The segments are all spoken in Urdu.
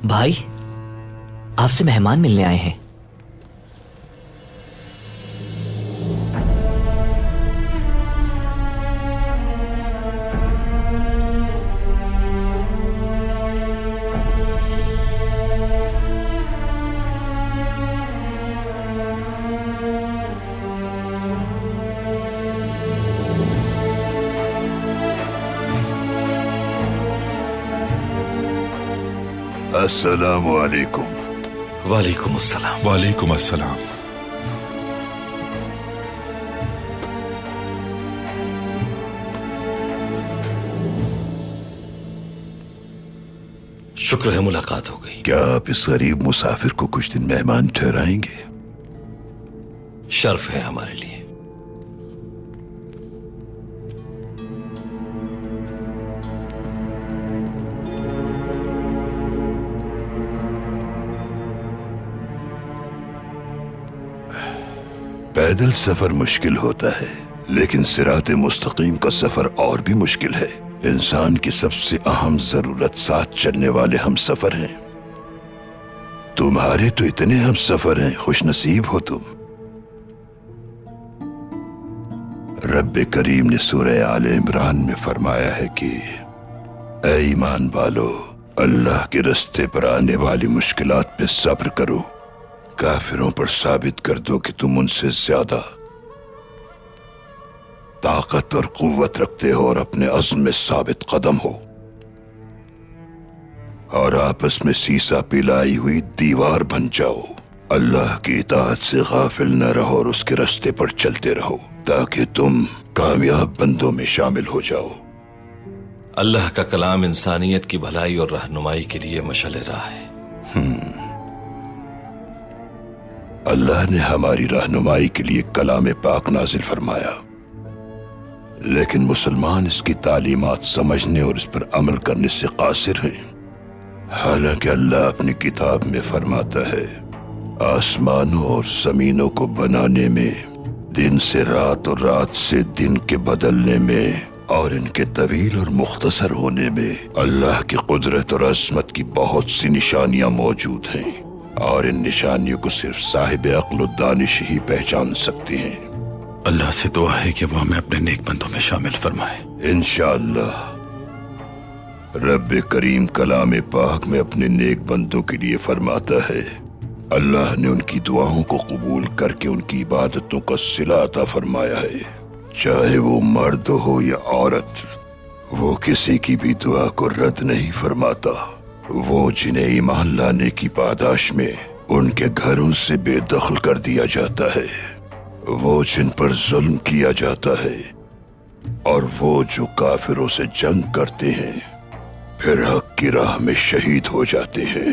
بھائی آپ سے مہمان ملنے آئے ہیں. السلام علیکم. وعلیکم السلام. وعلیکم السلام. شکر ہے ملاقات ہو گئی. کیا آپ اس غریب مسافر کو کچھ دن مہمان ٹھہرائیں گے؟ شرف ہے ہمارے لیے. پیدل سفر مشکل ہوتا ہے، لیکن صراط مستقیم کا سفر اور بھی مشکل ہے. انسان کی سب سے اہم ضرورت ساتھ چلنے والے ہم سفر ہیں. تمہارے تو اتنے ہم سفر ہیں، خوش نصیب ہو تم. رب کریم نے سورہ آل عمران میں فرمایا ہے کہ اے ایمان والو، اللہ کے رستے پر آنے والی مشکلات پہ صبر کرو. کافروں پر ثابت کر دو کہ تم ان سے زیادہ طاقت اور قوت رکھتے ہو اور اپنے عزم میں ثابت قدم ہو، اور آپس میں سیسا پلائی ہوئی دیوار بن جاؤ. اللہ کی اطاعت سے غافل نہ رہو اور اس کے رستے پر چلتے رہو تاکہ تم کامیاب بندوں میں شامل ہو جاؤ. اللہ کا کلام انسانیت کی بھلائی اور رہنمائی کے لیے مشعل راہ ہے. اللہ نے ہماری رہنمائی کے لیے کلام پاک نازل فرمایا، لیکن مسلمان اس کی تعلیمات سمجھنے اور اس پر عمل کرنے سے قاصر ہیں. حالانکہ اللہ اپنی کتاب میں فرماتا ہے آسمانوں اور زمینوں کو بنانے میں، دن سے رات اور رات سے دن کے بدلنے میں، اور ان کے طویل اور مختصر ہونے میں اللہ کی قدرت اور عظمت کی بہت سی نشانیاں موجود ہیں، اور ان نشانیوں کو صرف صاحب عقل و دانش ہی پہچان سکتے ہیں. اللہ سے دعا ہے کہ وہ ہمیں اپنے نیک بندوں میں شامل فرمائے. انشاءاللہ. رب کریم کلام پاک میں اپنے نیک بندوں کے لیے فرماتا ہے اللہ نے ان کی دعاؤں کو قبول کر کے ان کی عبادتوں کا صلہ عطا فرمایا ہے، چاہے وہ مرد ہو یا عورت. وہ کسی کی بھی دعا کو رد نہیں فرماتا. وہ جنہیں ایمان لانے کی پاداش میں ان کے گھروں سے بے دخل کر دیا جاتا ہے، وہ جن پر ظلم کیا جاتا ہے، اور وہ جو کافروں سے جنگ کرتے ہیں پھر حق کی راہ میں شہید ہو جاتے ہیں،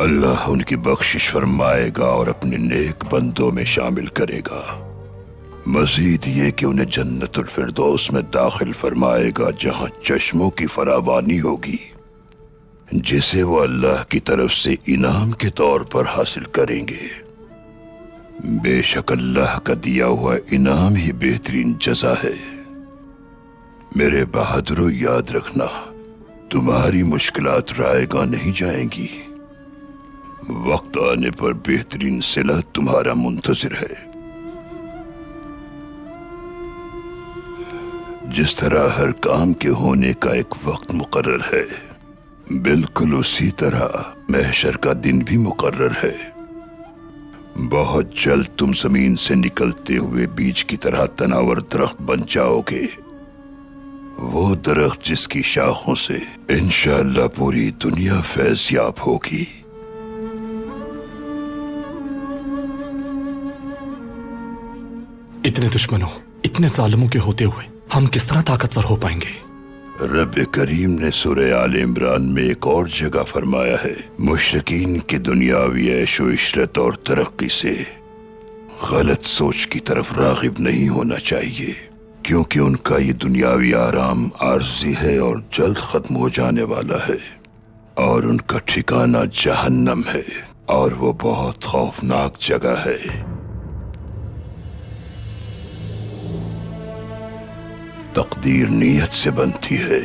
اللہ ان کی بخشش فرمائے گا اور اپنے نیک بندوں میں شامل کرے گا. مزید یہ کہ انہیں جنت الفردوس میں داخل فرمائے گا جہاں چشموں کی فراوانی ہوگی، جسے وہ اللہ کی طرف سے انعام کے طور پر حاصل کریں گے. بے شک اللہ کا دیا ہوا انعام ہی بہترین جزا ہے. میرے بہادروں، یاد رکھنا تمہاری مشکلات رائے گاں نہیں جائیں گی. وقت آنے پر بہترین صلہ تمہارا منتظر ہے. جس طرح ہر کام کے ہونے کا ایک وقت مقرر ہے، بالکل اسی طرح محشر کا دن بھی مقرر ہے. بہت جلد تم زمین سے نکلتے ہوئے بیج کی طرح تناور درخت بن جاؤ گے، وہ درخت جس کی شاخوں سے انشاءاللہ پوری دنیا فیض یاب ہوگی. اتنے دشمنوں، اتنے ظالموں کے ہوتے ہوئے ہم کس طرح طاقتور ہو پائیں گے؟ رب کریم نے سورہ آل عمران میں ایک اور جگہ فرمایا ہے مشرکین کی دنیاوی عیش و عشرت اور ترقی سے غلط سوچ کی طرف راغب نہیں ہونا چاہیے، کیونکہ ان کا یہ دنیاوی آرام عارضی ہے اور جلد ختم ہو جانے والا ہے، اور ان کا ٹھکانہ جہنم ہے، اور وہ بہت خوفناک جگہ ہے. تقدیر نیت سے بنتی ہے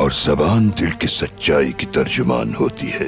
اور زبان دل کی سچائی کی ترجمان ہوتی ہے.